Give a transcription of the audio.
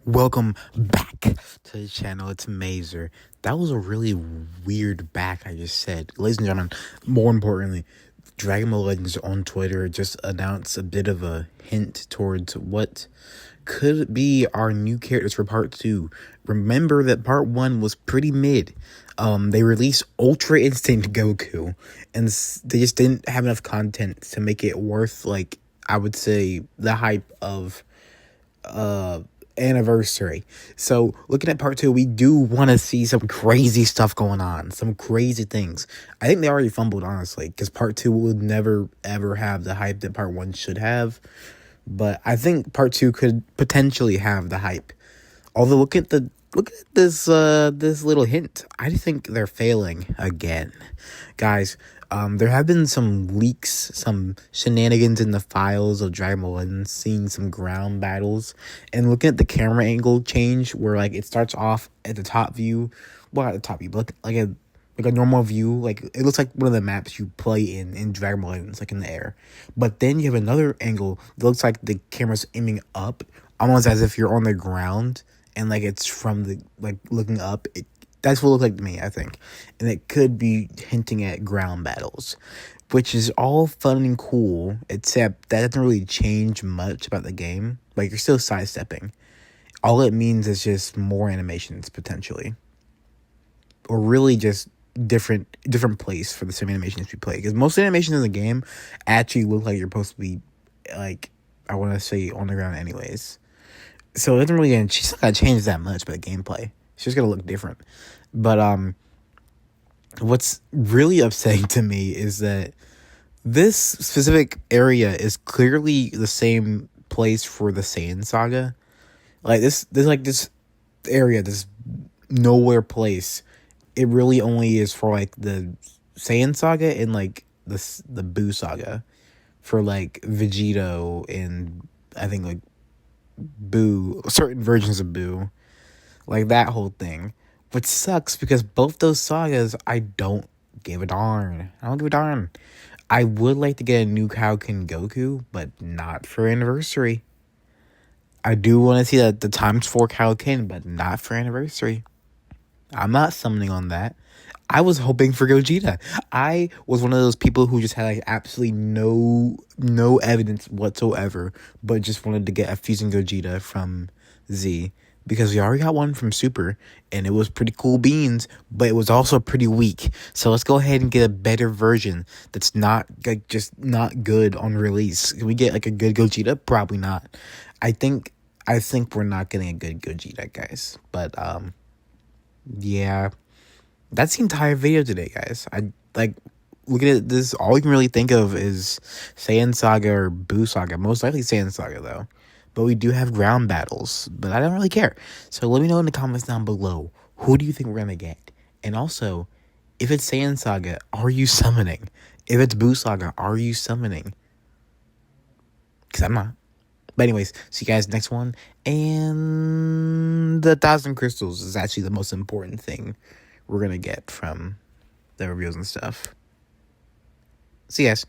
Welcome back to the channel. It's TEASER. That was a really weird back I just said. Ladies and gentlemen, more importantly, Dragon Ball Legends on Twitter just announced a bit of a hint towards what could be our new characters for part 2. Remember that part 1 was pretty mid. They released Ultra Instinct Goku, and they just didn't have enough content to make it worth, like, I would say, the hype of anniversary. So looking at part 2, we do want to see some crazy stuff going on, some crazy things. I think they already fumbled, honestly, because part 2 will never ever have the hype that part 1 should have, but I think part 2 could potentially have the hype. Although look at this little hint. I think they're failing again, guys. There have been some leaks, some shenanigans in the files of Dragon Ball Legends, seeing some ground battles, and looking at the camera angle change, where like it starts off at the top view, well, at the top view, but like a normal view, like it looks like one of the maps you play in Dragon Ball Legends, like in the air. But then you have another angle that looks like the camera's aiming up, almost as if you're on the ground, and like it's from the like looking up. That's what it looks like to me, I think. And it could be hinting at ground battles, which is all fun and cool, except that doesn't really change much about the game. Like, you're still sidestepping. All it means is just more animations, potentially. Or really just different place for the same animations you play. Because most animations in the game actually look like you're supposed to be, like, I want to say on the ground anyways. So it doesn't really, she's not going to change that much about the gameplay. It's just going to look different. But what's really upsetting to me is that this specific area is clearly the same place for the Saiyan saga. Like this area, this nowhere place. It really only is for like the Saiyan saga and like the Buu saga, for like Vegito and I think like Buu, certain versions of Buu, like that whole thing. Which sucks because both those sagas, I don't give a darn. I would like to get a new Kaioken Goku, but not for anniversary. I do want to see the ×4 Kaioken, but not for anniversary. I'm not summoning on that. I was hoping for Gogeta. I was one of those people who just had like absolutely no evidence whatsoever, but just wanted to get a fusing Gogeta from Z. Because we already got one from Super, and it was pretty cool beans, but it was also pretty weak. So let's go ahead and get a better version that's not, like, just not good on release. Can we get, like, a good Gogeta? Probably not. I think we're not getting a good Gogeta, guys. But, yeah. That's the entire video today, guys. Looking at this, all we can really think of is Saiyan Saga or Buu Saga. Most likely Saiyan Saga, though. But we do have ground battles, but I don't really care. So let me know in the comments down below, who do you think we're going to get? And also, if it's Saiyan Saga, are you summoning? If it's Buu Saga, are you summoning? Because I'm not. But anyways, see you guys next one. And the 1,000 crystals is actually the most important thing we're going to get from the reveals and stuff. See you guys.